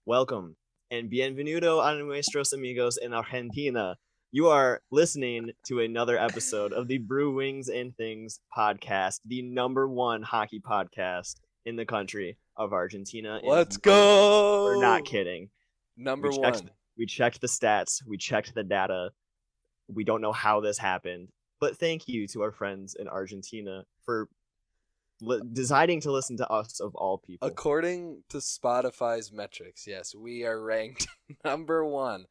welcome, and bienvenido a nuestros amigos en Argentina. You are listening to another episode of the BruWings and Things podcast, the number one hockey podcast in the country of Argentina. Let's go! We're not kidding. Number one. We checked the stats. We checked the data. We don't know how this happened, but thank you to our friends in Argentina for deciding to listen to us of all people. According to Spotify's metrics, yes, we are ranked number one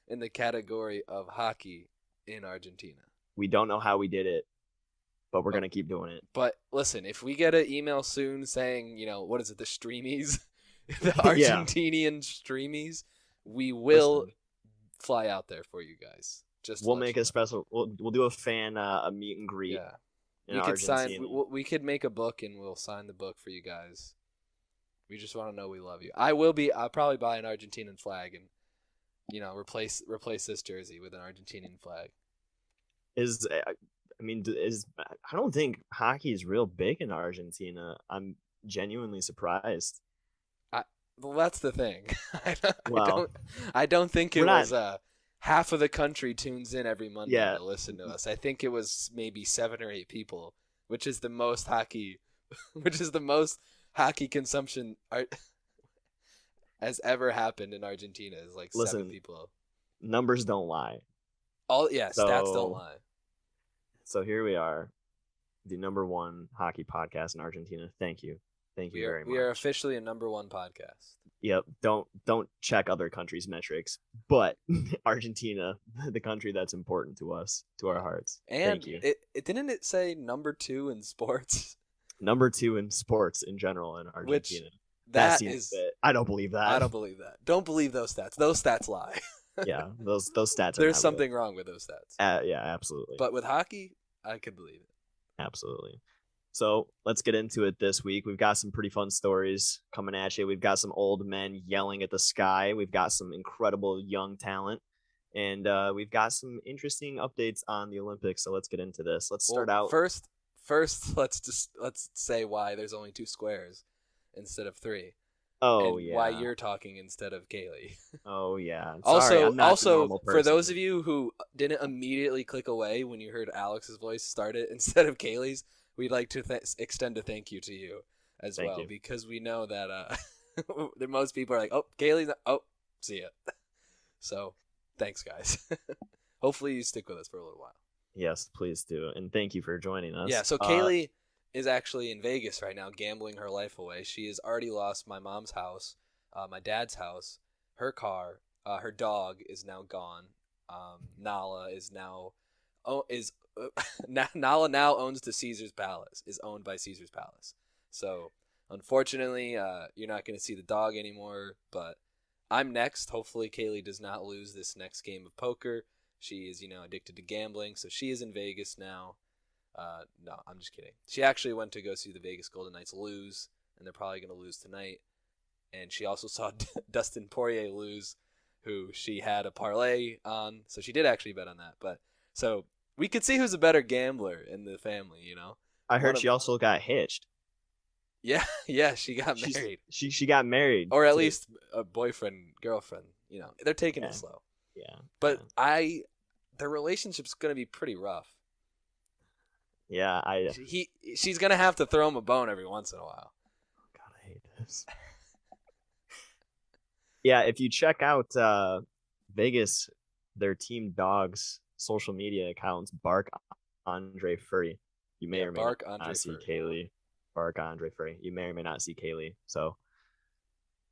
in the category of hockey in Argentina. We don't know how we did it, but we're going to keep doing it. But listen, if we get an email soon saying, what is it, the streamies, the Argentinian streamies, we will fly out there for you guys. We'll make a special. We'll do a fan a meet and greet. Yeah. We could we could make a book and we'll sign the book for you guys. We just want to know we love you. I'll probably buy an Argentinian flag and replace this jersey with an Argentinian flag. I don't think hockey is real big in Argentina. I'm genuinely surprised. Well, that's the thing. I don't think it was half of the country tunes in every Monday to listen to us. I think it was maybe 7 or 8 people, which is the most hockey consumption has ever happened in Argentina. Is like 7 people. Numbers don't lie. Stats don't lie. So here we are, the number one hockey podcast in Argentina. Thank you very much. We are officially a number one podcast. Yep. Don't check other countries' metrics, but Argentina, the country that's important to us, to our hearts. And thank you. It didn't it say number 2 in sports? Number 2 in sports in general in Argentina. I don't believe that. I don't believe that. Don't believe those stats. Those stats lie. Yeah, those stats. There's something wrong with those stats. Yeah, absolutely. But with hockey, I could believe it. Absolutely. So let's get into it this week. We've got some pretty fun stories coming at you. We've got some old men yelling at the sky. We've got some incredible young talent. And we've got some interesting updates on the Olympics. So let's get into this. Let's start out. First, let's say why there's only 2 squares instead of 3. Oh, and yeah. Why you're talking instead of Caylee. Oh, yeah. Sorry, also for those of you who didn't immediately click away when you heard Alex's voice start it instead of Kaylee's, we'd like to extend a thank you to you as well, because we know that that most people are like, oh, Kaylee's see ya. So thanks, guys. Hopefully you stick with us for a little while. Yes, please do. And thank you for joining us. Yeah, so Caylee is actually in Vegas right now gambling her life away. She has already lost my mom's house, my dad's house, her car, her dog is now gone. Nala is now Nala now owns the Caesar's Palace, is owned by Caesar's Palace. So unfortunately, you're not going to see the dog anymore, but I'm next. Hopefully Caylee does not lose this next game of poker. She is, addicted to gambling, so she is in Vegas now. No, I'm just kidding. She actually went to go see the Vegas Golden Knights lose, and they're probably going to lose tonight. And she also saw Dustin Poirier lose, who she had a parlay on, so she did actually bet on that. But so we could see who's a better gambler in the family, I heard she also got hitched. Yeah, she got married. She got married. Or at least a boyfriend, girlfriend, They're taking it slow. Yeah. But their relationship's going to be pretty rough. Yeah, she's going to have to throw him a bone every once in a while. God, I hate this. Yeah, if you check out Vegas, their team dog's social media accounts bark Andre Furry. You may or may not see Caylee. Bark Andre Furry. You may or may not see Caylee. So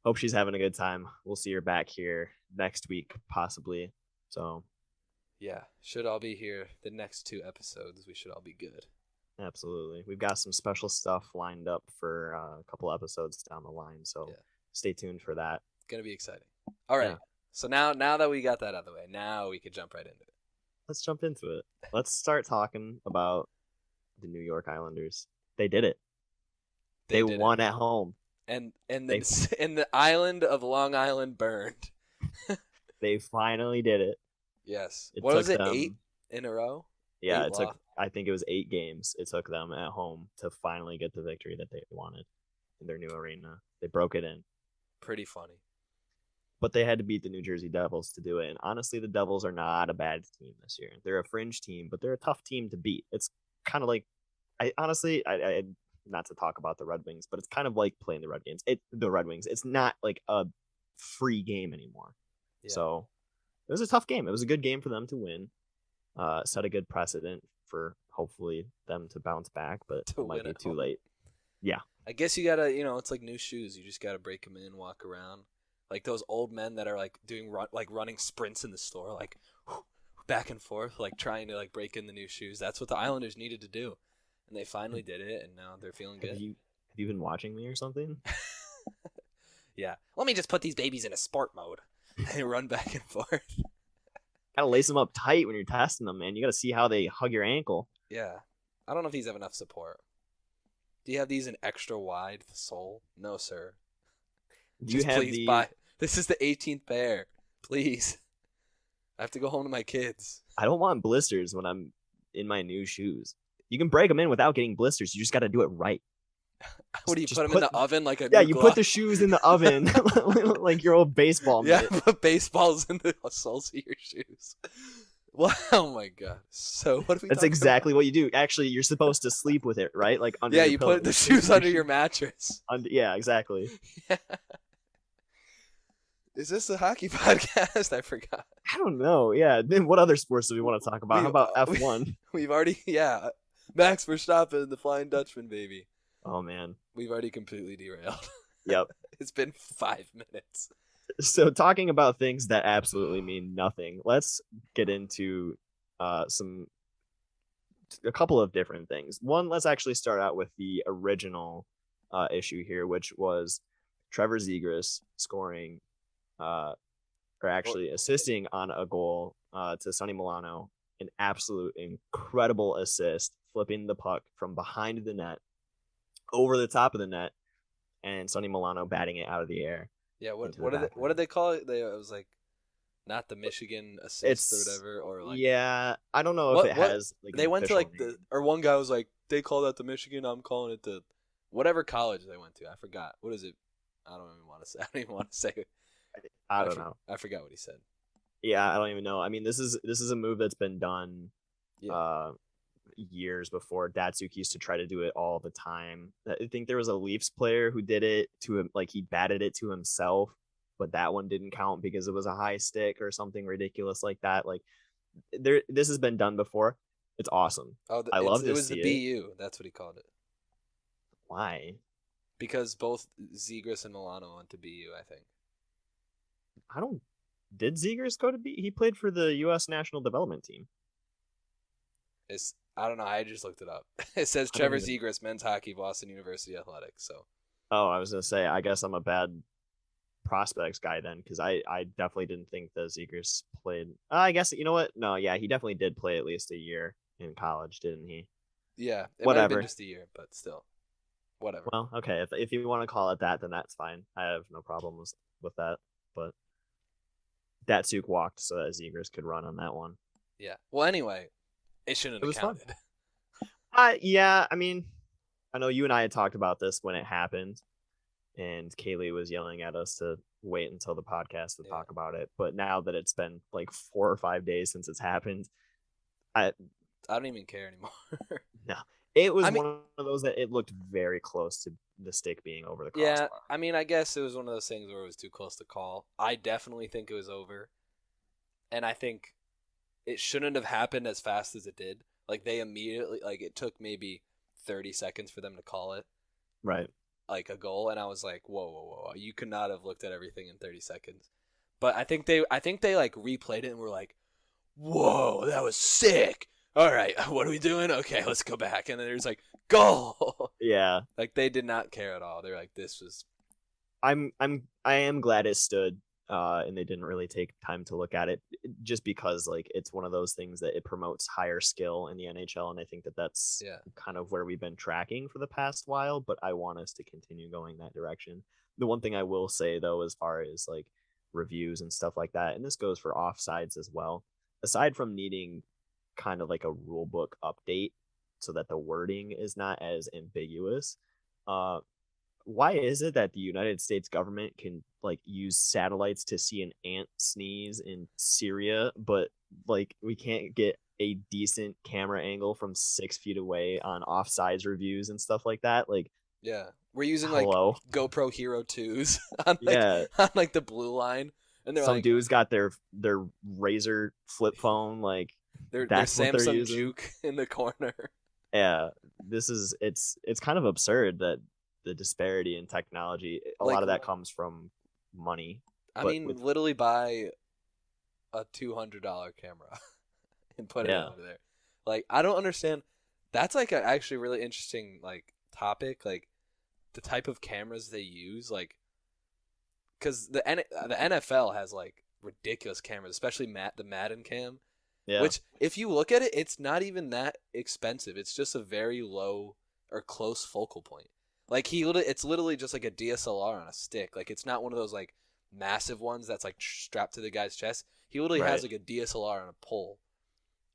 hope she's having a good time. We'll see her back here next week, possibly. So yeah, should all be here the next 2 episodes. We should all be good. Absolutely. We've got some special stuff lined up for a couple episodes down the line. So stay tuned for that. It's going to be exciting. All right. Yeah. So now that we got that out of the way, now we could jump right into it. Let's jump into it. Let's start talking about the New York Islanders. They did it. They won at home. And the island of Long Island burned. They finally did it. Yes. What was it, 8 in a row? Yeah, I think it was 8 games it took them at home to finally get the victory that they wanted in their new arena. They broke it in. Pretty funny. but they had to beat the New Jersey Devils to do it. And honestly, the Devils are not a bad team this year. They're a fringe team, but they're a tough team to beat. It's kind of like, I not to talk about the Red Wings, but it's kind of like playing the Red Wings. It's not like a free game anymore. Yeah. So it was a tough game. It was a good game for them to win. Set a good precedent for hopefully them to bounce back, but it might be too late. Yeah. I guess you gotta, it's like new shoes. You just gotta break them in, walk around. Like those old men that are like doing running sprints in the store, like back and forth, like trying to like break in the new shoes. That's what the Islanders needed to do, and they finally did it, and now they're feeling good. Have you been watching me or something? Yeah. Let me just put these babies in a sport mode. They run back and forth. Gotta lace them up tight when you're testing them, man. You gotta see how they hug your ankle. Yeah. I don't know if these have enough support. Do you have these in extra wide sole? No, sir. Just please buy. This is the 18th pair. Please. I have to go home to my kids. I don't want blisters when I'm in my new shoes. You can break them in without getting blisters. You just got to do it right. What do you put them in the oven like a Yeah, you put the shoes in the oven like your old baseball mitt. Yeah, put baseballs in the soles of your shoes. Well, oh my god. So what are we That's exactly what you do. Actually, you're supposed to sleep with it, right? Like under your pillow. Put the shoes under your mattress. Yeah, exactly. Yeah. Is this a hockey podcast? I forgot. I don't know. Yeah. Then what other sports do we want to talk about? How about F1? We've already, Max Verstappen, the Flying Dutchman, baby. Oh, man. We've already completely derailed. Yep. It's been 5 minutes. So talking about things that absolutely mean nothing, let's get into a couple of different things. One, let's actually start out with the original issue here, which was Trevor Zegras scoring assisting on a goal to Sonny Milano, an absolute incredible assist, flipping the puck from behind the net over the top of the net, and Sonny Milano batting it out of the air. Yeah, what did they call it? It was like not the Michigan assist or whatever, or like I don't know if it has. Like, they went to like one guy was like, they call that the Michigan. I'm calling it the whatever college they went to. I forgot. What is it? I don't even want to say it. I don't know. I forgot what he said. Yeah, I don't even know. I mean, this is a move that's been done years before. Datsuk used to try to do it all the time. I think there was a Leafs player who did it to him, like he batted it to himself, but that one didn't count because it was a high stick or something ridiculous like that. Like this has been done before. It's awesome. I love to see it. It was the BU. That's what he called it. Why? Because both Zegras and Milano went to BU, I think. Did Zegras go to BU? He played for the U.S. National Development Team. I don't know. I just looked it up. It says Trevor Zegras, men's hockey, Boston University Athletics. So. Oh, I was gonna say. I guess I'm a bad prospects guy then, because I definitely didn't think that Zegras played. I guess you know what? No, yeah, he definitely did play at least a year in college, didn't he? Yeah, it might have been just a year, but still, whatever. Well, okay, if you want to call it that, then that's fine. I have no problems with that. But Datsuk walked so that Zegras could run on that one. Yeah. Well, anyway. It shouldn't have counted. Yeah, I mean, I know you and I had talked about this when it happened, and Caylee was yelling at us to wait until the podcast to talk about it. But now that it's been like 4 or 5 days since it's happened, I don't even care anymore. No, it was one of those that it looked very close to the stick being over the crossbar. Yeah, I mean, I guess it was one of those things where it was too close to call. I definitely think it was over, and I think it shouldn't have happened as fast as it did. Like, they immediately, like, it took maybe 30 seconds for them to call it. Right. Like, a goal, and I was like, whoa. You could not have looked at everything in 30 seconds. But I think they like, replayed it and were like, whoa, that was sick. All right, what are we doing? Okay, let's go back. And then there's like, goal. Yeah. Like, they did not care at all. They're like, this was... I am glad it stood. And they didn't really take time to look at it, just because like it's one of those things that it promotes higher skill in the NHL, and I think that's kind of where we've been tracking for the past while. But I want us to continue going that direction. The one thing I will say though, as far as like reviews and stuff like that, and this goes for offsides as well, aside from needing kind of like a rule book update so that the wording is not as ambiguous, why is it that the United States government can like use satellites to see an ant sneeze in Syria, but like we can't get a decent camera angle from 6 feet away on offsides reviews and stuff like that? Like, yeah, we're using hello? like GoPro Hero 2s on Yeah, on like the blue line, and they're some like dudes got their Razor flip phone, like their that's what they're Samsung using. Juke in the corner. Yeah, it's kind of absurd that the disparity in technology, a Like, lot of that comes from money. I mean, literally buy a $200 camera and put it over there. Like, I don't understand. That's like a actually really interesting like topic, like the type of cameras they use, like because the NFL has like ridiculous cameras, especially the Madden cam. Yeah. Which, if you look at it, it's not even that expensive. It's just a very low or close focal point. Like it's literally just like a DSLR on a stick. Like it's not one of those like massive ones that's like strapped to the guy's chest. He literally has like a DSLR on a pole.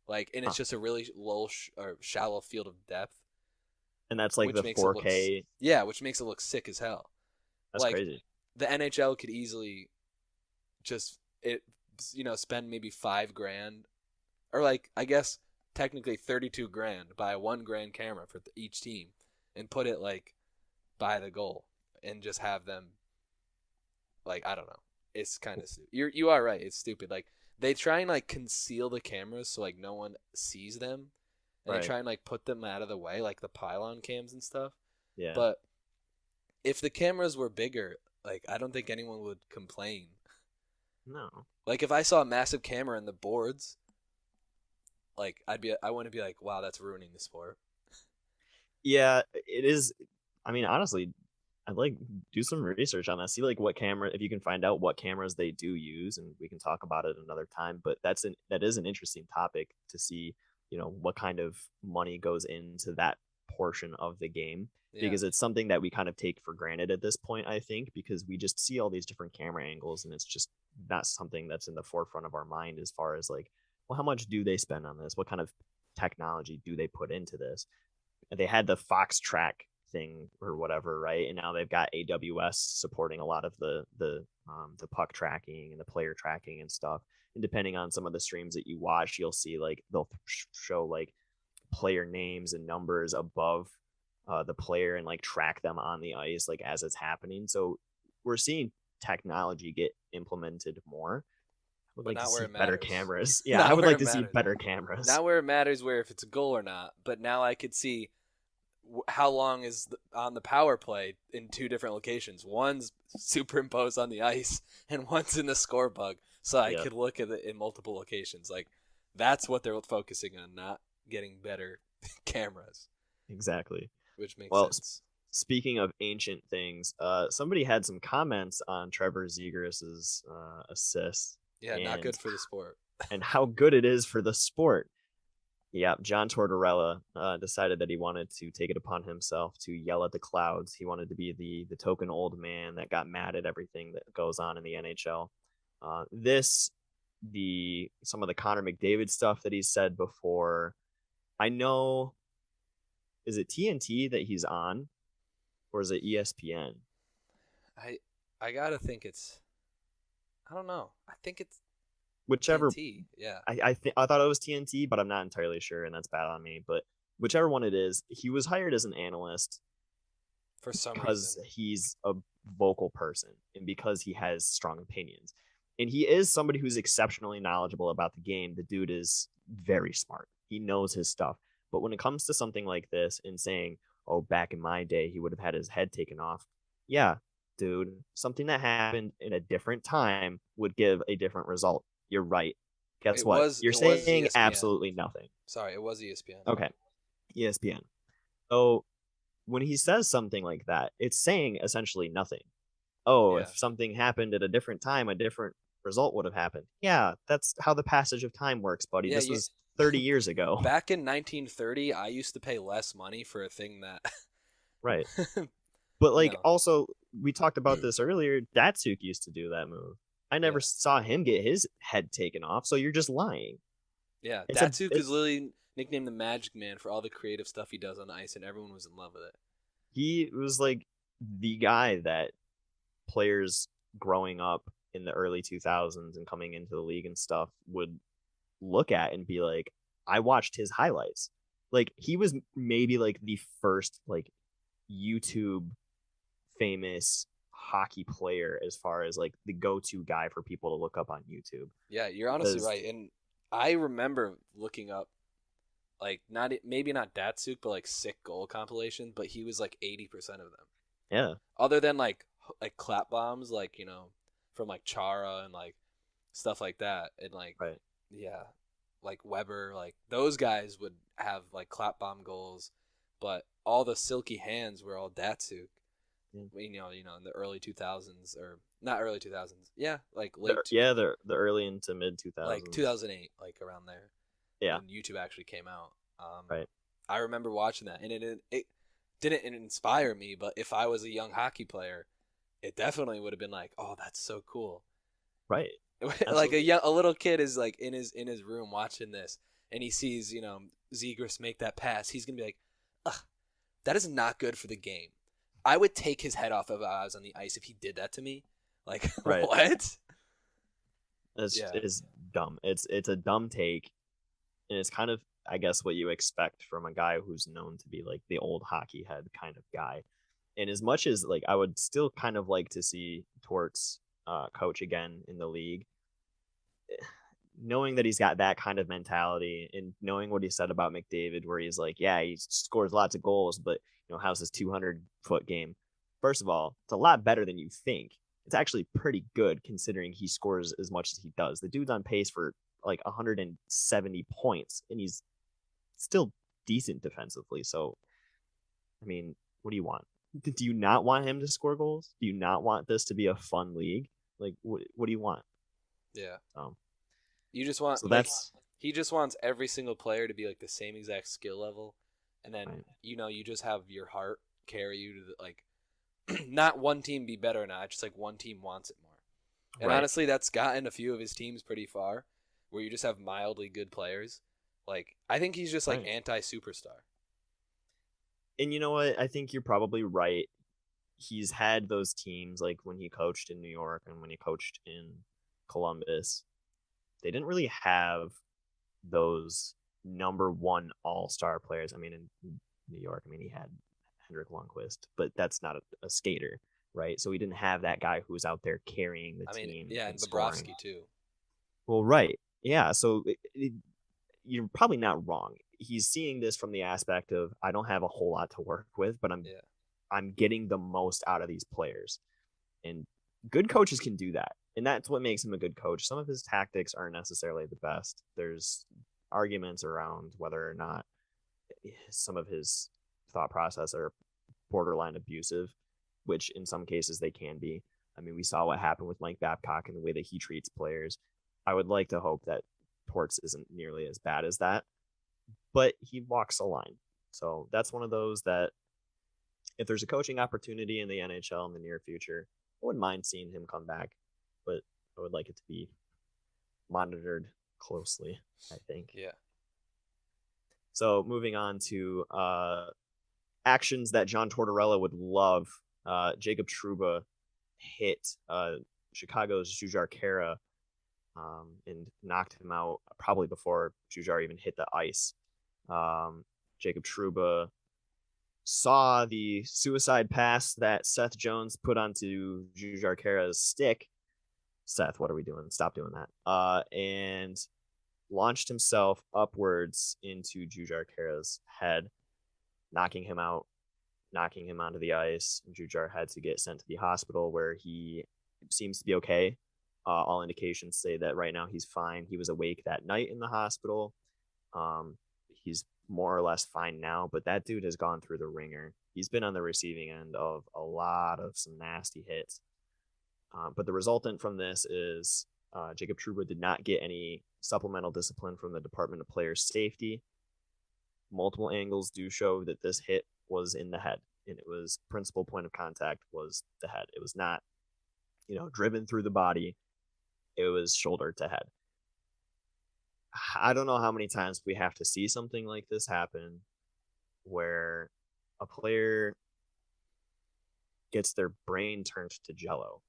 Like, and it's just a really low or shallow field of depth. And that's like the 4K. Which makes it look sick as hell. That's like, crazy. The NHL could easily just spend maybe $5,000. Or like, I guess technically $32,000, buy a $1,000 camera for each team, and put it like by the goal, and just have them. Like, I don't know, it's kind of stupid. You are right, it's stupid. Like they try and like conceal the cameras so like no one sees them, and they try and like put them out of the way, like the pylon cams and stuff. Yeah. But if the cameras were bigger, like I don't think anyone would complain. No. Like if I saw a massive camera in the boards. Like I wouldn't be like, wow, that's ruining the sport. Yeah, it is. I mean, honestly, I'd like do some research on that. See like what camera, if you can find out what cameras they do use, and we can talk about it another time. But that is an interesting topic to see, what kind of money goes into that portion of the game, because it's something that we kind of take for granted at this point, I think, because we just see all these different camera angles, and it's just not something that's in the forefront of our mind as far as like, well, how much do they spend on this? What kind of technology do they put into this? They had the Fox Track thing or whatever, right? And now they've got AWS supporting a lot of the puck tracking and the player tracking and stuff. And depending on some of the streams that you watch, you'll see like they'll show like player names and numbers above the player and like track them on the ice like as it's happening. So we're seeing technology get implemented more. I would like to see better cameras. Yeah, I would like to see better cameras. Not where it matters, where if it's a goal or not. But now I could see how long is on the power play in 2 different locations. One's superimposed on the ice, and one's in the score bug. So I could look at it in multiple locations. Like that's what they're focusing on, not getting better cameras. Exactly. Which makes sense. Speaking of ancient things, somebody had some comments on Trevor Zegras' assist. Yeah, not good for the sport. And how good it is for the sport. Yeah, John Tortorella decided that he wanted to take it upon himself to yell at the clouds. He wanted to be the token old man that got mad at everything that goes on in the NHL. Some of the Connor McDavid stuff that he said before. I know, is it TNT that he's on, or is it ESPN? I gotta think it's. I don't know. I think it's whichever. TNT. Yeah. I thought it was TNT, but I'm not entirely sure, and that's bad on me. But whichever one it is, he was hired as an analyst for some reason because he's a vocal person and because he has strong opinions, and he is somebody who's exceptionally knowledgeable about the game. The dude is very smart. He knows his stuff. But when it comes to something like this and saying, "Oh, back in my day, he would have had his head taken off," yeah. Dude, something that happened in a different time would give a different result. You're right. Guess what? You're saying absolutely nothing. Sorry, it was ESPN. Okay. ESPN. So when he says something like that, it's saying essentially nothing. Oh, if something happened at a different time, a different result would have happened. Yeah, that's how the passage of time works, buddy. This was 30 years ago. Back in 1930, I used to pay less money for a thing that... Right. But also, we talked about this earlier. Datsuk used to do that move. I never saw him get his head taken off, so you're just lying. Yeah, Datsuk is literally nicknamed the Magic Man for all the creative stuff he does on the ice, and everyone was in love with it. He was like the guy that players growing up in the early 2000s and coming into the league and stuff would look at and be like, I watched his highlights. Like, he was maybe like the first like YouTube famous hockey player as far as like the go-to guy for people to look up on YouTube. Yeah, you're honestly right. And I remember looking up like maybe not Datsuk, but like sick goal compilation, but he was like 80% of them. Yeah. Other than like clap bombs, like, you know, from like Chara and like stuff like that, and like right. Yeah, like Weber, like those guys would have like clap bomb goals, but all the silky hands were all Datsuk. You know, in the early 2000s, or not early 2000s. Yeah, like late. The early into mid 2000s. Like 2008, like around there. Yeah. When YouTube actually came out. Right. I remember watching that, and it didn't inspire me, but if I was a young hockey player, it definitely would have been like, oh, that's so cool. Right. Like a little kid is like in his room watching this, and he sees, you know, Zegras make that pass. He's gonna be like, ugh, that is not good for the game. I would take his head off if I was on the ice if he did that to me. Like, right. What? It's dumb. It's a dumb take, and it's kind of, I guess, what you expect from a guy who's known to be like the old hockey head kind of guy. And as much as like I would still kind of like to see Torts coach again in the league, knowing that he's got that kind of mentality and knowing what he said about McDavid, where he's like, yeah, he scores lots of goals, but you know, how's his 200-foot game? First of all, it's a lot better than you think. It's actually pretty good considering he scores as much as he does. The dude's on pace for like 170 points, and he's still decent defensively. So, I mean, what do you want? Do you not want him to score goals? Do you not want this to be a fun league? Like, what do you want? Yeah. You just want, so like, he just wants every single player to be like the same exact skill level, and then right. You know, you just have your heart carry you to the, like, not one team be better or not, just like one team wants it more. And right. Honestly, that's gotten a few of his teams pretty far, where you just have mildly good players. Like, I think he's just like right. Anti-superstar. And you know what? I think you're probably right. He's had those teams, like when he coached in New York and when he coached in Columbus. They didn't really have those number one all-star players. I mean, in New York, I mean, he had Henrik Lundqvist, but that's not a skater, right? So he didn't have that guy who was out there carrying the team. Yeah, and Bobrovsky too. Well, right. Yeah, so you're probably not wrong. He's seeing this from the aspect of, I don't have a whole lot to work with, but I'm getting the most out of these players. And good coaches can do that. And that's what makes him a good coach. Some of his tactics aren't necessarily the best. There's arguments around whether or not some of his thought process are borderline abusive, which in some cases they can be. I mean, we saw what happened with Mike Babcock and the way that he treats players. I would like to hope that Torts isn't nearly as bad as that, but he walks a line. So that's one of those that if there's a coaching opportunity in the NHL in the near future, I wouldn't mind seeing him come back, but I would like it to be monitored closely, I think. Yeah. So moving on to actions that John Tortorella would love. Jacob Trouba hit Chicago's Jujhar Khaira and knocked him out probably before Jujhar even hit the ice. Jacob Trouba saw the suicide pass that Seth Jones put onto Jujhar Khaira's stick. Seth, what are we doing? Stop doing that. And launched himself upwards into Jujhar Khaira's head, knocking him out, knocking him onto the ice. Jujhar had to get sent to the hospital where he seems to be okay. All indications say that right now he's fine. He was awake that night in the hospital. He's more or less fine now, but that dude has gone through the ringer. He's been on the receiving end of a lot of some nasty hits. But the resultant from this is Jacob Trouba did not get any supplemental discipline from the Department of Player Safety. Multiple angles do show that this hit was in the head, and it was principal point of contact was the head. It was not, driven through the body. It was shoulder to head. I don't know how many times we have to see something like this happen where a player gets their brain turned to jello.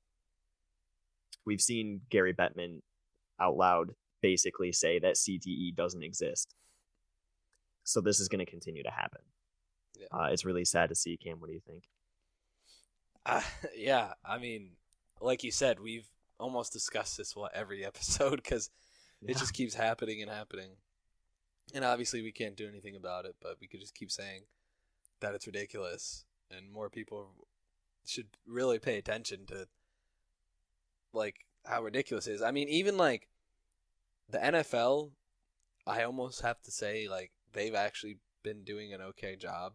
We've seen Gary Bettman out loud basically say that CTE doesn't exist. So this is going to continue to happen. Yeah. It's really sad to see. Cam, what do you think? Yeah, I mean, like you said, we've almost discussed this every episode because it just keeps happening and happening. And obviously we can't do anything about it, but we could just keep saying that it's ridiculous, and more people should really pay attention to like how ridiculous it is. I mean, even like the NFL, I almost have to say like they've actually been doing an okay job,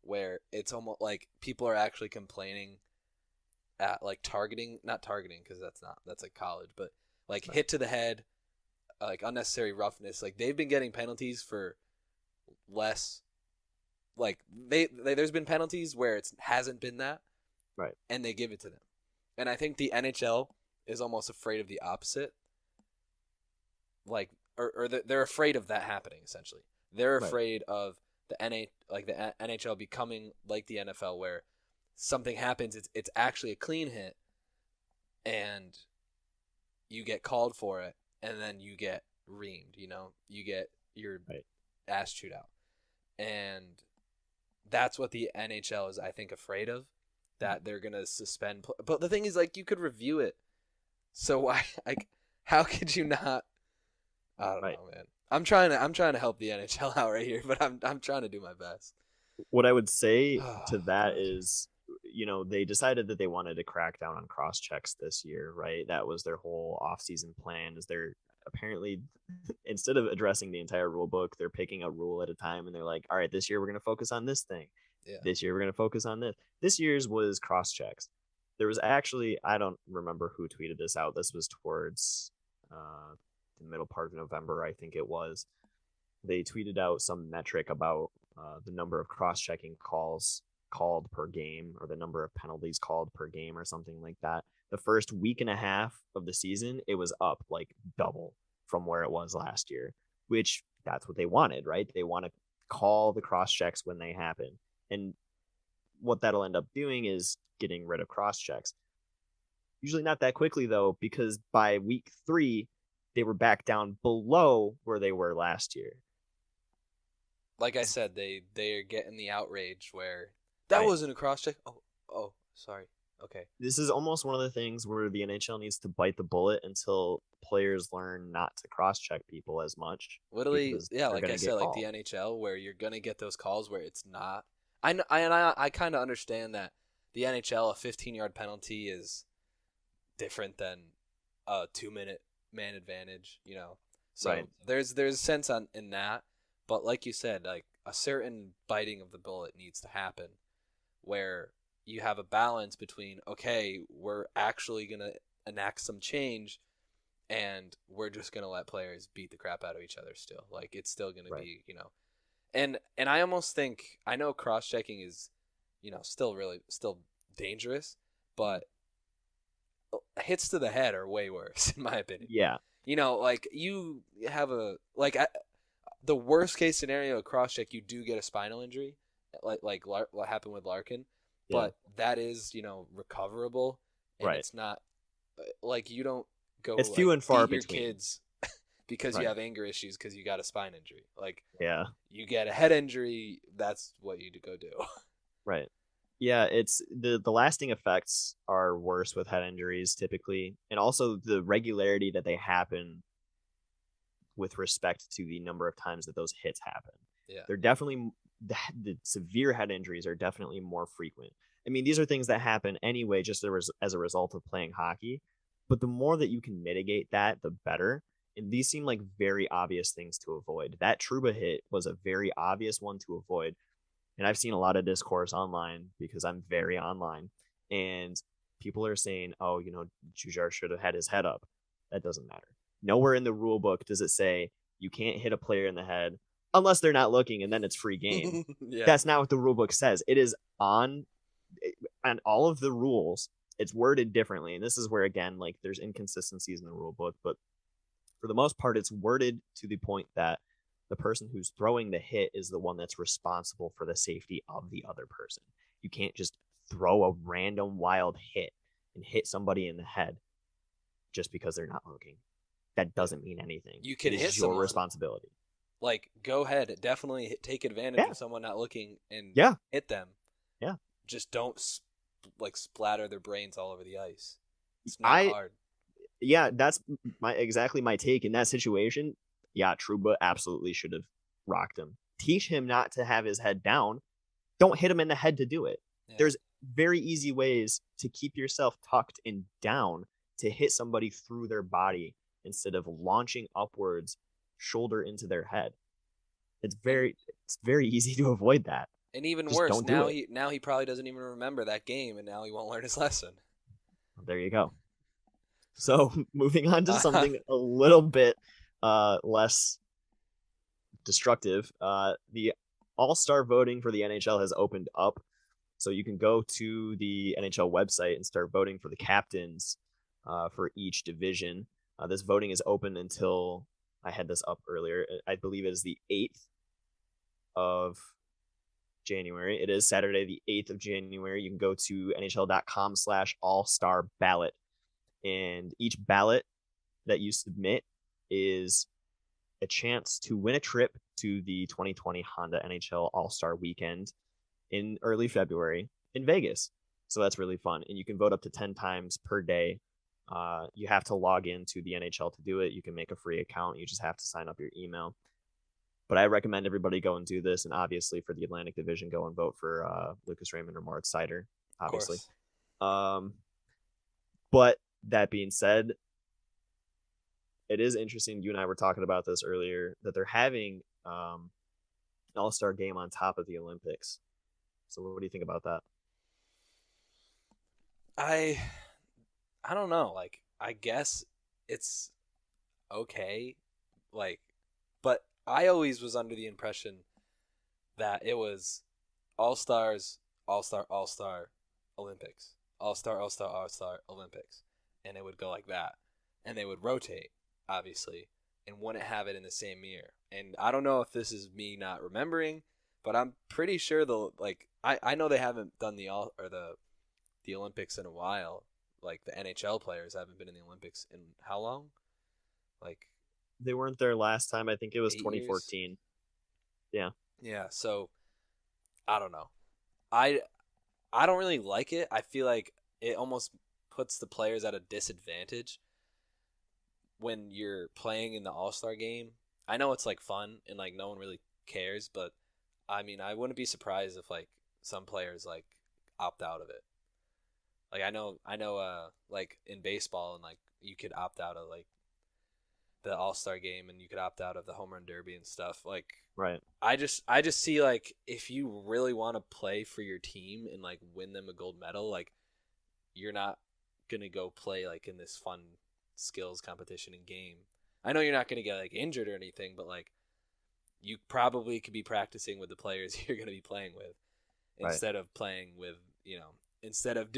where it's almost like people are actually complaining at like not targeting because that's like college, but like hit to the head, like unnecessary roughness. Like they've been getting penalties for less. Like there's been penalties where it hasn't been that, right? And they give it to them. And I think the NHL is almost afraid of the opposite. Like, or they're afraid of that happening. Essentially, they're afraid of the NHL becoming like the NFL, where something happens, it's actually a clean hit, and you get called for it, and then you get reamed. You know, you get your ass chewed out, and that's what the NHL is, I think, afraid of. That they're gonna suspend. But the thing is, like, you could review it. So why? Like, how could you not? I don't know, man. I'm trying to help the NHL out right here, but I'm trying to do my best. What I would say to that is, you know, they decided that they wanted to crack down on cross checks this year, right? That was their whole off-season plan. Is they're apparently, instead of addressing the entire rule book, they're picking a rule at a time, and they're like, all right, this year we're going to focus on this thing. Yeah. This year we're going to focus on this. This year's was cross checks. There was actually, I don't remember who tweeted this out. This was towards the middle part of November, I think it was. They tweeted out some metric about the number of cross-checking calls called per game, or the number of penalties called per game, or something like that. The first week and a half of the season, it was up like double from where it was last year, which that's what they wanted, right? They want to call the cross-checks when they happen. And what that'll end up doing is getting rid of cross-checks. Usually not that quickly, though, because by week 3, they were back down below where they were last year. Like I said, they are getting the outrage where that wasn't a cross check. Oh, sorry. Okay. This is almost one of the things where the NHL needs to bite the bullet until players learn not to cross check people as much. Literally, yeah, like I said, like the NHL, where you're gonna get those calls where it's not. I kind of understand that the NHL, a 15-yard penalty is different than a 2-minute man advantage, you know. So there's a sense in that, but like you said, like a certain biting of the bullet needs to happen, where you have a balance between, okay, we're actually gonna enact some change, and we're just gonna let players beat the crap out of each other still. Like it's still gonna be, you know, and I almost think, I know cross checking is, you know, still dangerous, but hits to the head are way worse in my opinion. Yeah. You know, like you have the worst case scenario, a cross check, you do get a spinal injury, like what happened with Larkin, but that is, you know, recoverable, and it's not like you don't go. It's few and far between your kids because you have anger issues because you got a spine injury. Like you get a head injury, that's what you go do. Right. Yeah, it's the lasting effects are worse with head injuries typically, and also the regularity that they happen with respect to the number of times that those hits happen. Yeah, they're definitely the severe head injuries are definitely more frequent. I mean, these are things that happen anyway, just as a result of playing hockey. But the more that you can mitigate that, the better. And these seem like very obvious things to avoid. That Trouba hit was a very obvious one to avoid. And I've seen a lot of discourse online because I'm very online. And people are saying, oh, you know, Jujar should have had his head up. That doesn't matter. Nowhere in the rule book does it say you can't hit a player in the head unless they're not looking, and then it's free game. That's not what the rule book says. It is on all of the rules. It's worded differently. And this is where, again, like there's inconsistencies in the rule book. But for the most part, it's worded to the point that the person who's throwing the hit is the one that's responsible for the safety of the other person. You can't just throw a random wild hit and hit somebody in the head just because they're not looking. That doesn't mean anything. You can hit your responsibility. Like, go ahead, definitely take advantage of someone not looking and hit them. Yeah. Just don't splatter their brains all over the ice. It's not hard. Yeah, that's exactly my take in that situation. Yeah, Trouba absolutely should have rocked him. Teach him not to have his head down. Don't hit him in the head to do it. Yeah. There's very easy ways to keep yourself tucked and down to hit somebody through their body instead of launching upwards, shoulder into their head. It's very easy to avoid that. And even worse, now he probably doesn't even remember that game, and now he won't learn his lesson. Well, there you go. So moving on to something a little bit less destructive. The All-Star voting for the NHL has opened up. So you can go to the NHL website and start voting for the captains for each division. This voting is open until, I had this up earlier, I believe it is the 8th of January. It is Saturday, the 8th of January. You can go to nhl.com/all-star-ballot. And each ballot that you submit is a chance to win a trip to the 2020 Honda NHL All-Star Weekend in early February in Vegas. So that's really fun. And you can vote up to 10 times per day. You have to log into the NHL to do it. You can make a free account. You just have to sign up your email. But I recommend everybody go and do this. And obviously for the Atlantic Division, go and vote for Lucas Raymond or Moritz Seider, obviously. But that being said, it is interesting. You and I were talking about this earlier, that they're having an all-star game on top of the Olympics. So what do you think about that? I don't know. Like, I guess it's okay. Like, but I always was under the impression that it was all-stars, all-star, all-star, Olympics. All-star, all-star, all-star, Olympics. And it would go like that. And they would rotate, obviously, and wouldn't have it in the same year. And I don't know if this is me not remembering, but I'm pretty sure I know they haven't done the Olympics in a while. Like, the NHL players haven't been in the Olympics in how long? Like, they weren't there last time. I think it was 2014. Years? Yeah, so I don't know. I don't really like it. I feel like it almost puts the players at a disadvantage when you're playing in the All-Star game. I know it's like fun and like no one really cares, but I mean, I wouldn't be surprised if like some players like opt out of it. Like I know like in baseball, and like you could opt out of like the All-Star game, and you could opt out of the home run derby and stuff. Like, right. I just see like if you really want to play for your team and like win them a gold medal, like you're not gonna go play like in this fun skills competition and game. I know you're not gonna get like injured or anything, but like you probably could be practicing with the players you're gonna be playing with instead of playing with, you know, instead of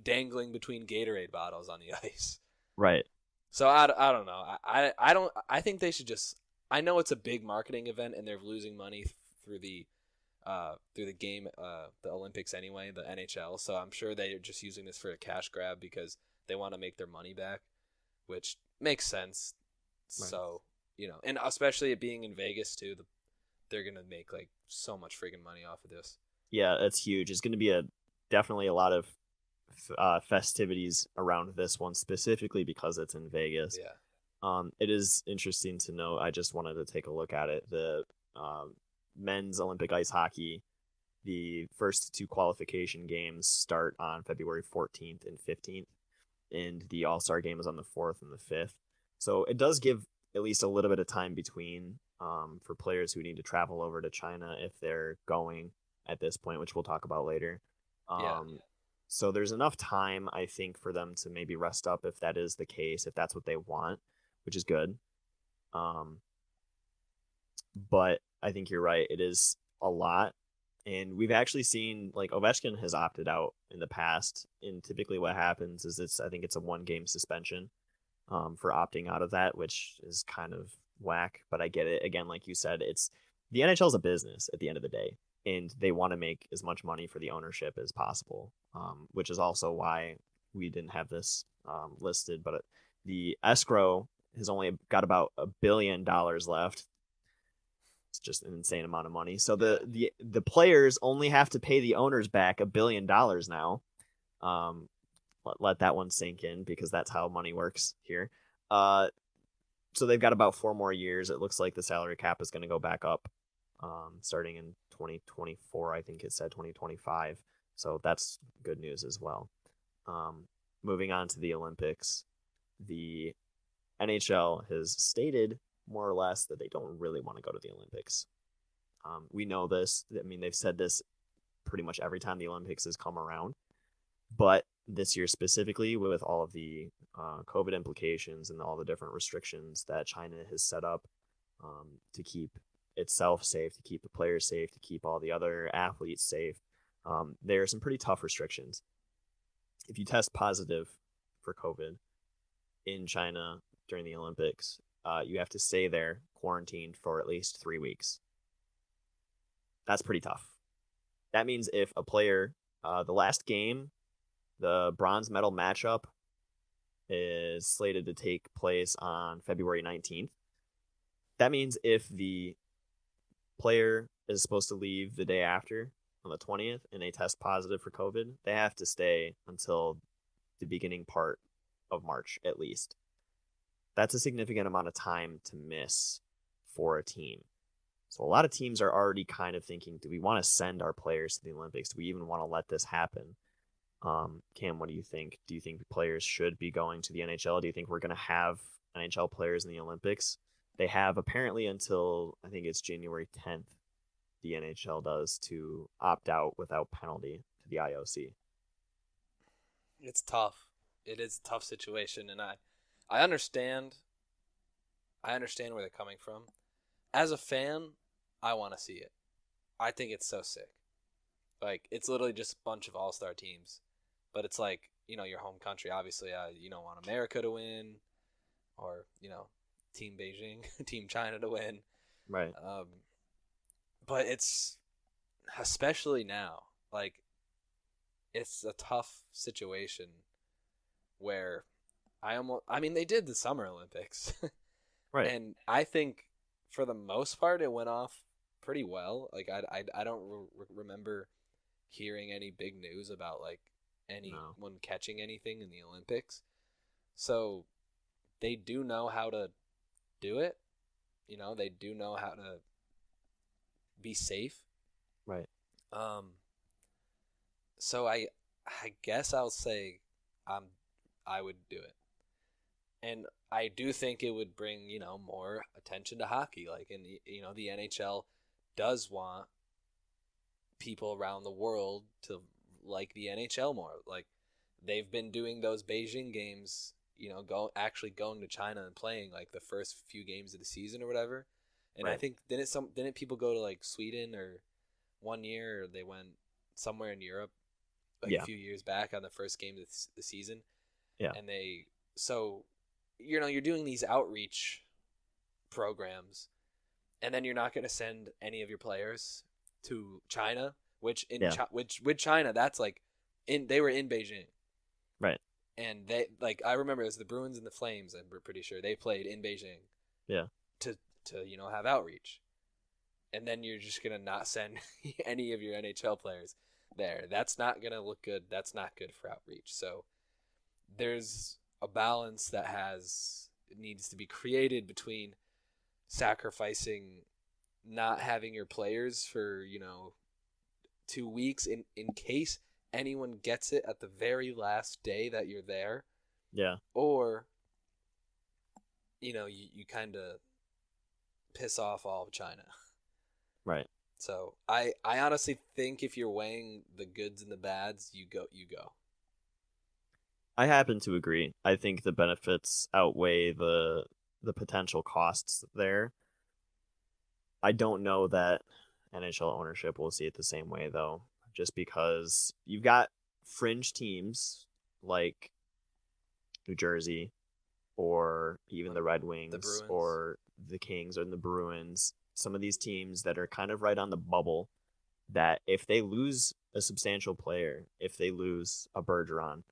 dangling between Gatorade bottles on the ice. Right. So I don't know. I think they should just, I know it's a big marketing event and they're losing money through the game, the Olympics anyway, the NHL. So I'm sure they're just using this for a cash grab because they want to make their money back, which makes sense. Right. So, you know, and especially it being in Vegas too, they're going to make like so much friggin' money off of this. Yeah, that's huge. It's going to be definitely a lot of festivities around this one, specifically because it's in Vegas. Yeah. It is interesting to know. I just wanted to take a look at it. The men's Olympic ice hockey, the first two qualification games start on February 14th and 15th, and the All-Star game is on the 4th and the 5th. So it does give at least a little bit of time between for players who need to travel over to China if they're going at this point, which we'll talk about later. So there's enough time, I think, for them to maybe rest up if that is the case, if that's what they want, which is good. But I think you're right. It is a lot. And we've actually seen, like, Ovechkin has opted out in the past. And typically what happens is I think it's a 1-game suspension for opting out of that, which is kind of whack. But I get it. Again, like you said, the NHL is a business at the end of the day. and they want to make as much money for the ownership as possible, which is also why we didn't have this listed. But the escrow has only got about $1 billion left. It's just an insane amount of money. So the players only have to pay the owners back $1 billion now. Let that one sink in, because that's how money works here. So they've got about 4 more years. It looks like the salary cap is going to go back up starting in 2024. I think it said 2025. So that's good news as well. Moving on to the Olympics, the NHL has stated more or less that they don't really want to go to the Olympics. We know this. I mean, they've said this pretty much every time the Olympics has come around. But this year specifically, with all of the COVID implications and all the different restrictions that China has set up to keep itself safe, to keep the players safe, to keep all the other athletes safe, there are some pretty tough restrictions. If you test positive for COVID in China during the Olympics, you have to stay there quarantined for at least 3 weeks. That's pretty tough. That means if a player, the last game, the bronze medal matchup is slated to take place on February 19th. That means if the player is supposed to leave the day after, on the 20th, and they test positive for COVID, they have to stay until the beginning part of March, at least. That's a significant amount of time to miss for a team. So a lot of teams are already kind of thinking, do we want to send our players to the Olympics? Do we even want to let this happen? Cam, what do you think? Do you think players should be going to the NHL? Do you think we're going to have NHL players in the Olympics? They have apparently until, I think it's January 10th, the NHL does, to opt out without penalty to the IOC. It's tough. It is a tough situation, and I understand. I understand where they're coming from. As a fan, I want to see it. I think it's so sick. Like, it's literally just a bunch of all-star teams. But it's like, your home country. Obviously, you don't want America to win, or, Team Beijing, Team China to win. Right. But it's, especially now, like, it's a tough situation where they did the Summer Olympics. Right. And I think for the most part, it went off pretty well. Like, I don't remember hearing any big news about, like, anyone catching anything in the Olympics. So they do know how to do it. They do know how to be safe. Right. So I guess I'll say I would do it. And I do think it would bring, more attention to hockey. Like, and the NHL does want people around the world to like the NHL more. Like, they've been doing those Beijing games, going to China and playing like the first few games of the season or whatever. And right. I think didn't people go to like Sweden or one year, or they went somewhere in Europe a few years back on the first game of the season. Yeah. And you're doing these outreach programs, and then you're not going to send any of your players to China, which with China, that's like they were in Beijing. Right. And they, like, I remember it was the Bruins and the Flames, I'm pretty sure they played in Beijing. Yeah. To have outreach. And then you're just going to not send any of your NHL players there. That's not going to look good. That's not good for outreach. So there's a balance that needs to be created between sacrificing not having your players for 2 weeks in case anyone gets it at the very last day that you're there. Yeah. Or you kind of piss off all of China. Right. So I honestly think if you're weighing the goods and the bads, you go. I happen to agree. I think the benefits outweigh the potential costs there. I don't know that NHL ownership will see it the same way, though, just because you've got fringe teams like New Jersey, or even the Red Wings, or the Kings, or the Bruins. Some of these teams that are kind of right on the bubble that if they lose a substantial player, if they lose a Bergeron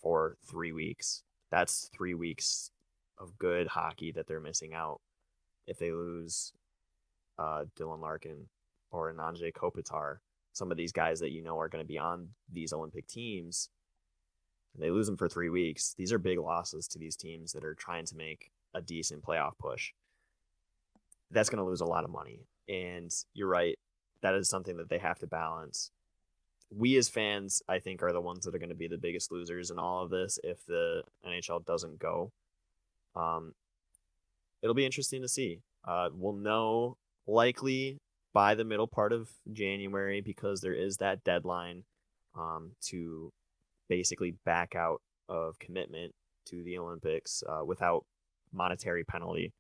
for 3 weeks, that's 3 weeks of good hockey that they're missing out. If they lose Dylan Larkin or Ananje Kopitar, some of these guys that are going to be on these Olympic teams, they lose them for 3 weeks. These are big losses to these teams that are trying to make a decent playoff push. That's going to lose a lot of money. And you're right. That is something that they have to balance. We as fans, I think, are the ones that are going to be the biggest losers in all of this if the NHL doesn't go. It'll be interesting to see. We'll know likely by the middle part of January, because there is that deadline to basically back out of commitment to the Olympics without monetary penalty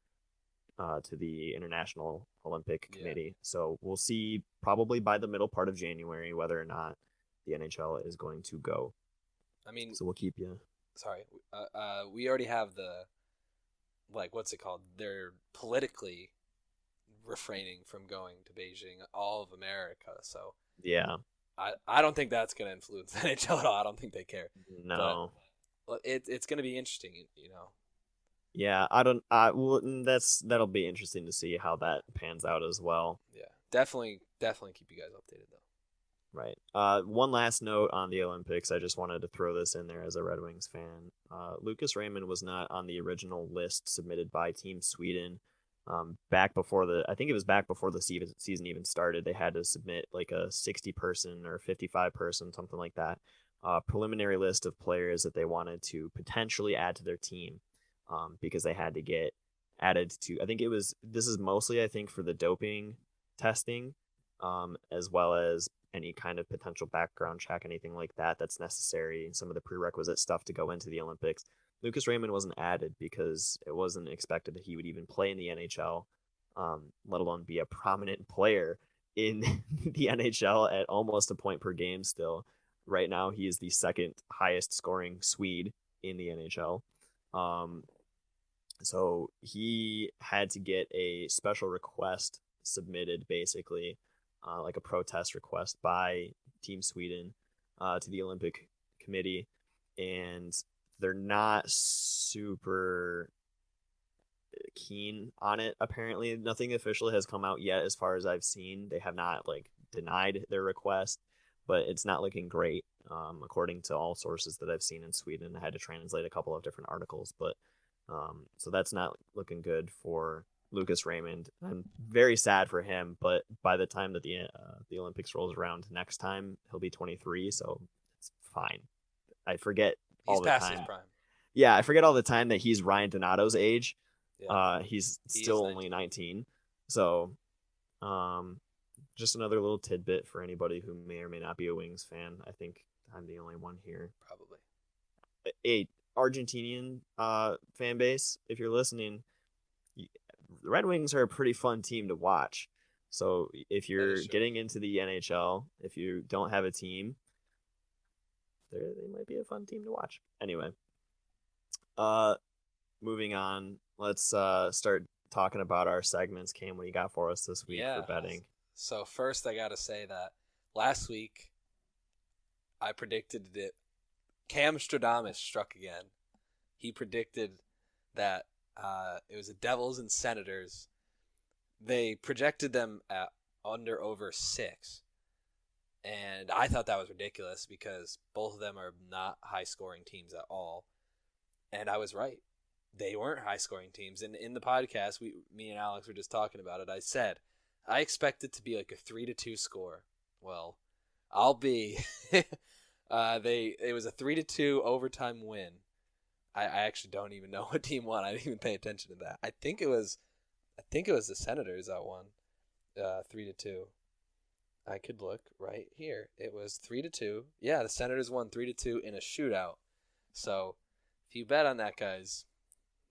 to the International Olympic Committee. So we'll see probably by the middle part of January whether or not the NHL is going to go. I mean, so we'll keep you. Sorry, we already have the, what's it called? They're politically refraining from going to Beijing, all of America. So yeah, I don't think that's going to influence the NHL at all. I don't think they care. No, but it's going to be interesting, Yeah, that'll be interesting to see how that pans out as well. Yeah, definitely keep you guys updated though. Right. One last note on the Olympics. I just wanted to throw this in there as a Red Wings fan. Lucas Raymond was not on the original list submitted by Team Sweden. Back before the season even started, they had to submit like a 60-person or 55-person, something like that, preliminary list of players that they wanted to potentially add to their team, because they had to get added to. This is mostly, I think, for the doping testing, as well as any kind of potential background check, anything like that that's necessary, some of the prerequisite stuff to go into the Olympics. Lucas Raymond wasn't added because it wasn't expected that he would even play in the NHL, let alone be a prominent player in the NHL at almost a point per game still. Right now, he is the second highest scoring Swede in the NHL. So he had to get a special request submitted, basically, like a protest request by Team Sweden to the Olympic Committee. And they're not super keen on it, apparently. Nothing official has come out yet as far as I've seen. They have not denied their request, but it's not looking great, according to all sources that I've seen in Sweden. I had to translate a couple of different articles, but so that's not looking good for Lucas Raymond. I'm very sad for him, but by the time that the Olympics rolls around next time, he'll be 23, so it's fine. I forget all the time. His prime. Yeah, I forget all the time that he's Ryan Donato's age. Yeah. He's still only 19. So, just another little tidbit for anybody who may or may not be a Wings fan. I think I'm the only one here. Probably. A Argentinian fan base, if you're listening, the Red Wings are a pretty fun team to watch. So if you're getting into the NHL, if you don't have a team, they might be a fun team to watch. Anyway, moving on, let's start talking about our segments. Cam, what do you got for us this week for betting? So first, I got to say that last week I predicted that Cam Stradamus struck again. He predicted that it was the Devils and Senators. They projected them at under over 6. And I thought that was ridiculous because both of them are not high-scoring teams at all. And I was right. They weren't high-scoring teams. And in the podcast, me and Alex were just talking about it. I said, I expect it to be like a 3-2 score. Well, I'll be... it was a 3-2 overtime win. I actually don't even know what team won. I didn't even pay attention to that. I think it was the Senators that won 3-2. I could look right here. It was 3-2. Yeah, the Senators won 3-2 in a shootout. So if you bet on that, guys,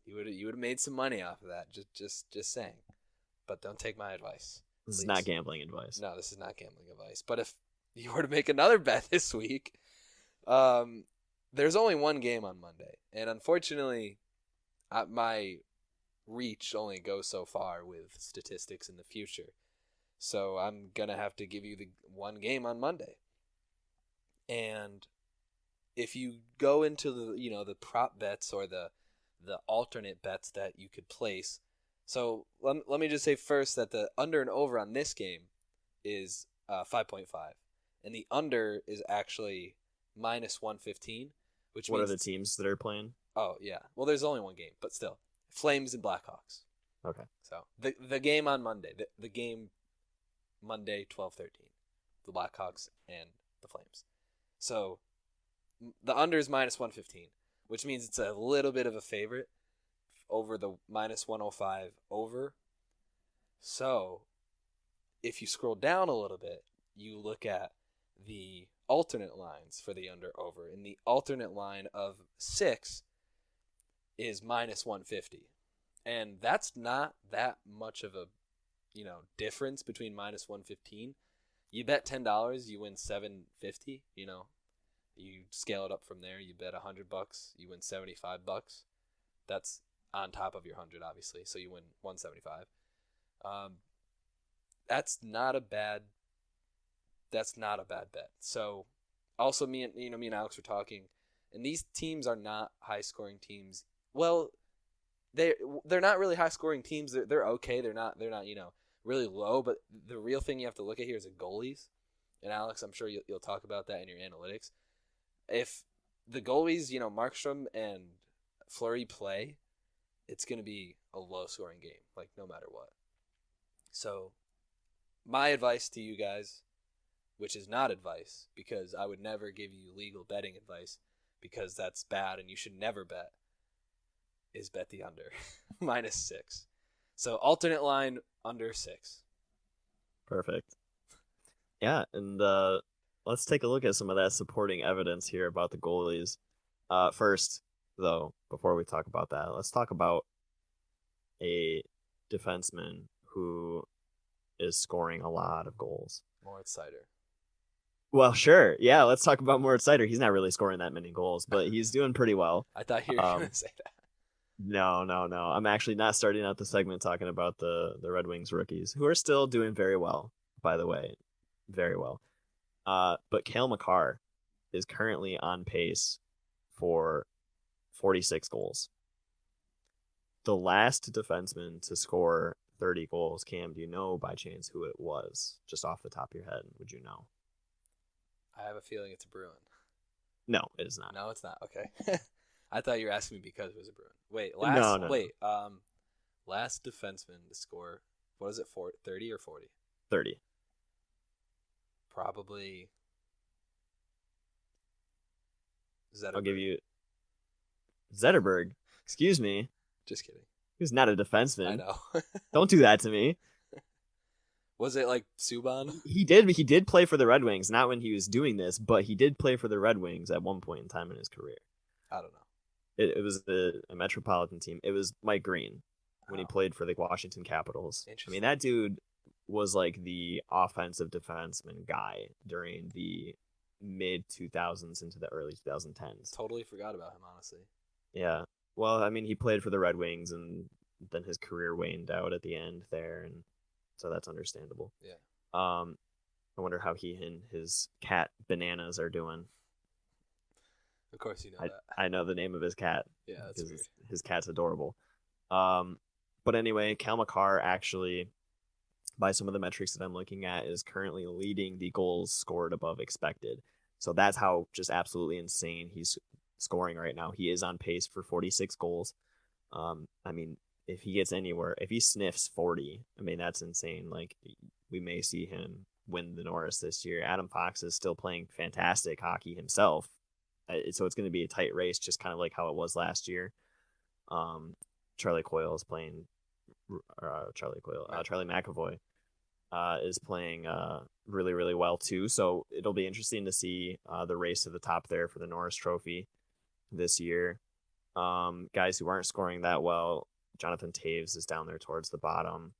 you would have made some money off of that. Just saying. But don't take my advice. This is not gambling advice. No, this is not gambling advice. But if you were to make another bet this week, there's only one game on Monday, and unfortunately, my reach only goes so far with statistics in the future. So I'm going to have to give you the one game on Monday. And if you go into the prop bets or the alternate bets that you could place. So let me just say first that the under and over on this game is 5.5. And the under is actually minus 115, which what means... are the teams that are playing? Oh, yeah. Well, there's only one game, but still. Flames and Blackhawks. Okay. So the game on Monday, the game Monday 12-13, the Blackhawks and the Flames. So the under is minus 115, which means it's a little bit of a favorite over the minus 105 over. So if you scroll down a little bit, you look at the alternate lines for the under over, and the alternate line of 6 is minus 150. And that's not that much of a difference between minus 115. You bet $10, you win $750. You scale it up from there. You bet $100, you win $75. That's on top of your 100, obviously. So you win $175. That's not a bad bet. So also me and Alex were talking, and these teams are not high scoring teams. Well, they're not really high scoring teams. They're okay. They're not really low, but the real thing you have to look at here is the goalies. And Alex, I'm sure you'll talk about that in your analytics. If the goalies, Markstrom and Fleury play, it's going to be a low scoring game, like no matter what. So my advice to you guys, which is not advice, because I would never give you legal betting advice, because that's bad and you should never bet, is bet the under. minus 6. So alternate line under 6. Perfect. Yeah, and let's take a look at some of that supporting evidence here about the goalies. First, though, before we talk about that, let's talk about a defenseman who is scoring a lot of goals. Moritz Seider. Well, sure. Yeah, let's talk about Moritz Seider. He's not really scoring that many goals, but he's doing pretty well. I thought you were going to say that. No. I'm actually not starting out the segment talking about the Red Wings rookies, who are still doing very well, by the way. Very well. But Cale Makar is currently on pace for 46 goals. The last defenseman to score 30 goals, Cam, do you know by chance who it was? Just off the top of your head, would you know? I have a feeling it's a Bruin. No, it is not. No, it's not. Okay. I thought you were asking me because it was a Bruin. Wait, last defenseman to score, what is it, 30 or 40? 30. Probably Zetterberg. I'll give you Zetterberg. Excuse me. Just kidding. He's not a defenseman. I know. Don't do that to me. Was it like Subban? He did play for the Red Wings, not when he was doing this, but he did play for the Red Wings at one point in time in his career. I don't know. It was a metropolitan team. It was Mike Green when he played for the Washington Capitals. I mean, that dude was like the offensive defenseman guy during the mid 2000s into the early 2010s. Totally forgot about him, honestly. Yeah. Well, I mean, he played for the Red Wings, and then his career waned out at the end there, and so that's understandable. Yeah. I wonder how he and his cat Bananas are doing. Of course you know that. I know the name of his cat. Yeah, that's weird. His cat's adorable. But anyway, Cale Makar actually, by some of the metrics that I'm looking at, is currently leading the goals scored above expected. So that's how just absolutely insane he's scoring right now. He is on pace for 46 goals. I mean, if he gets anywhere, if he sniffs 40, I mean, that's insane. Like, we may see him win the Norris this year. Adam Fox is still playing fantastic hockey himself. So it's going to be a tight race, just kind of like how it was last year. Charlie Coyle is playing. Charlie McAvoy is playing really, really well too. So it'll be interesting to see the race to the top there for the Norris Trophy this year. Guys who aren't scoring that well, Jonathan Taves is down there towards the bottom.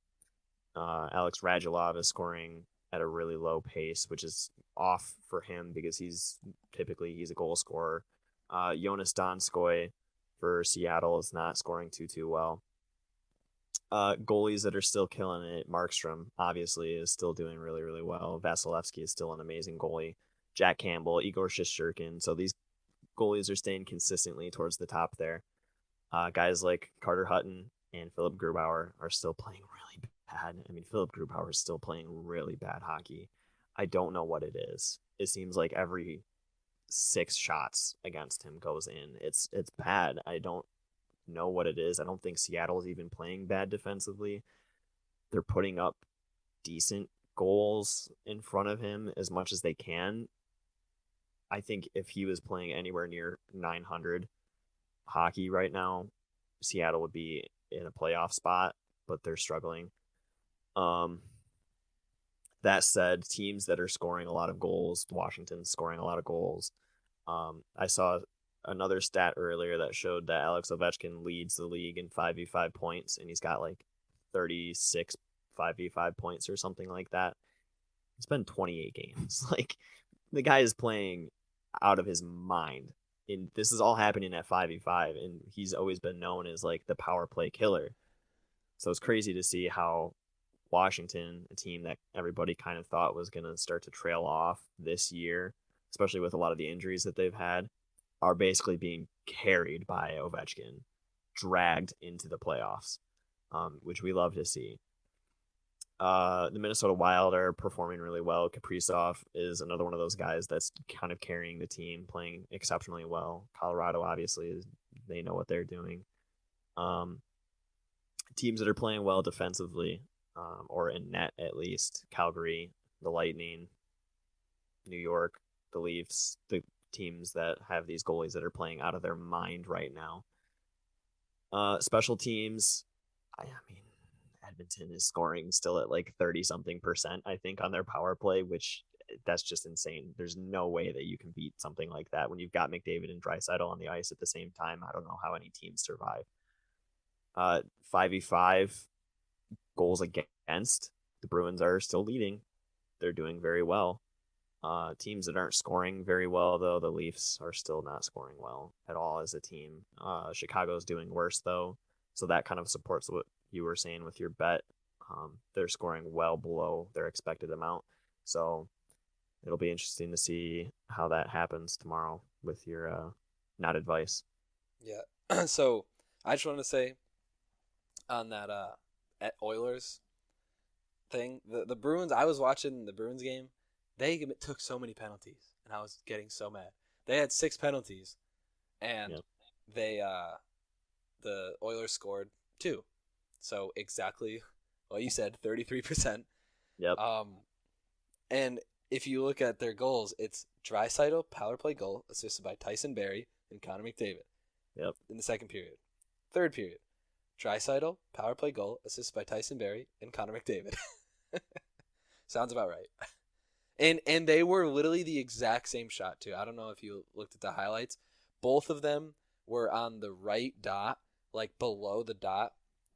Alex Radulov is scoring at a really low pace, which is off for him because he's a goal scorer. Jonas Donskoy for Seattle is not scoring too well. Goalies that are still killing it. Markstrom, obviously, is still doing really, really well. Vasilevsky is still an amazing goalie. Jack Campbell, Igor Shesterkin. So these goalies are staying consistently towards the top there. Guys like Carter Hutton and Philip Grubauer are still playing really bad. I mean, Philip Grubauer is still playing really bad hockey. I don't know what it is. It seems like every 6 shots against him goes in. It's bad. I don't know what it is. I don't think Seattle's even playing bad defensively. They're putting up decent goals in front of him as much as they can. I think if he was playing anywhere near 900 hockey right now, Seattle would be in a playoff spot, but they're struggling. That said, teams that are scoring a lot of goals, Washington's scoring a lot of goals. I saw another stat earlier that showed that Alex Ovechkin leads the league in 5v5 points, and he's got like 36 5v5 points or something like that. It's been 28 games. Like, the guy is playing out of his mind. And this is all happening at 5v5, and he's always been known as like the power play killer. So it's crazy to see how Washington, a team that everybody kind of thought was going to start to trail off this year, especially with a lot of the injuries that they've had, are basically being carried by Ovechkin, dragged into the playoffs, which we love to see. The Minnesota Wild are performing really well. Kaprizov is another one of those guys that's kind of carrying the team, playing exceptionally well. Colorado, obviously, they know what they're doing. Teams that are playing well defensively, or in net at least: Calgary, the Lightning, New York, the Leafs, the teams that have these goalies that are playing out of their mind right now. Special teams, I mean, Edmonton is scoring still at like 30-something%, I think, on their power play, which that's just insane. There's no way that you can beat something like that when you've got McDavid and Draisaitl on the ice at the same time. I don't know how any teams survive. 5v5 goals against, the Bruins are still leading. They're doing very well. Teams that aren't scoring very well, though, the Leafs are still not scoring well at all as a team. Chicago's doing worse, though, so that kind of supports what you were saying with your bet. They're scoring well below their expected amount, so it'll be interesting to see how that happens tomorrow with your not advice. Yeah. So I just wanted to say on that at Oilers thing, the Bruins, I was watching the Bruins game. They took so many penalties, and I was getting so mad. They had 6 penalties, and they the Oilers scored 2. So exactly what you said, 33%. Yep. And if you look at their goals, it's Draisaitl, power play goal, assisted by Tyson Barrie and Connor McDavid. Yep. In the second period. Third period, Draisaitl, power play goal, assisted by Tyson Barrie and Connor McDavid. Sounds about right. And they were literally the exact same shot, too. I don't know if you looked at the highlights. Both of them were on the right dot, like below the dot,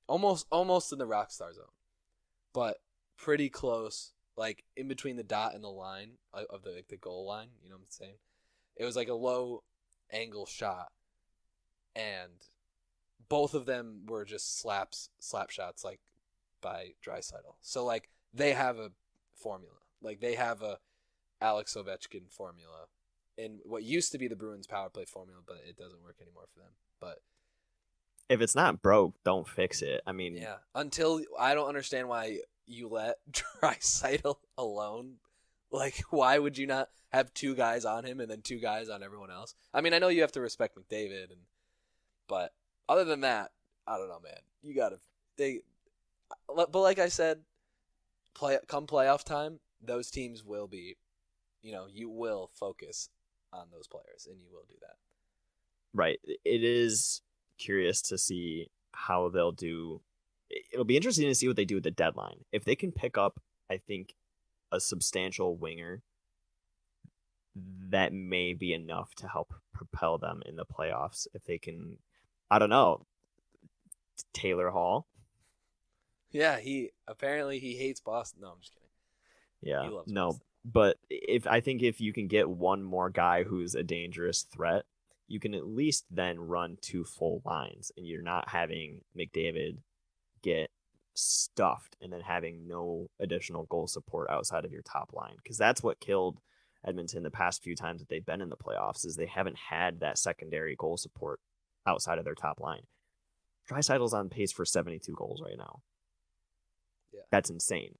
almost in the rock star zone, but pretty close, like in between the dot and the line of the goal line. You know what I'm saying? It was like a low angle shot, and both of them were just slap shots, like by Draisaitl. So like they have a formula. Like, they have a Alex Ovechkin formula in what used to be the Bruins power play formula, but it doesn't work anymore for them. But if it's not broke, don't fix it. I mean, yeah, until I don't understand why you let Draisaitl alone. Like, why would you not have 2 guys on him and then 2 guys on everyone else? I mean, I know you have to respect McDavid, but other than that, I don't know, man. You gotta but like I said, come playoff time, those teams will be, you will focus on those players, and you will do that. Right. It is curious to see how they'll do. It'll be interesting to see what they do with the deadline. If they can pick up, I think, a substantial winger, that may be enough to help propel them in the playoffs. If they can, I don't know, Taylor Hall. Yeah, he hates Boston. No, I'm just kidding. Yeah, no, but if you can get one more guy who's a dangerous threat, you can at least then run 2 full lines, and you're not having McDavid get stuffed and then having no additional goal support outside of your top line, because that's what killed Edmonton the past few times that they've been in the playoffs, is they haven't had that secondary goal support outside of their top line. Draisaitl's on pace for 72 goals right now. Yeah. That's insane.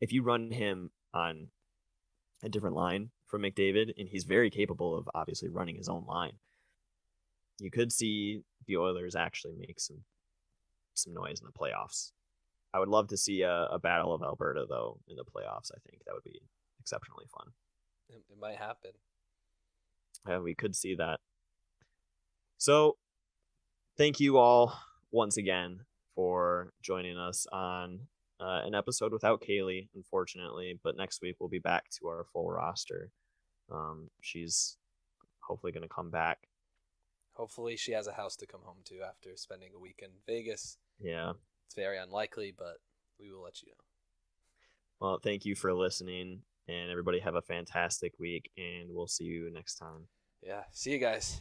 If you run him on a different line from McDavid, and he's very capable of obviously running his own line, you could see the Oilers actually make some noise in the playoffs. I would love to see a Battle of Alberta, though, in the playoffs. I think that would be exceptionally fun. It might happen. Yeah, we could see that. So, thank you all once again for joining us on an episode without Caylee, unfortunately. But next week we'll be back to our full roster. She's hopefully going to come back. Hopefully she has a house to come home to after spending a week in Vegas. Yeah. It's very unlikely, but we will let you know. Well, thank you for listening, and everybody have a fantastic week, and we'll see you next time. Yeah. See you guys.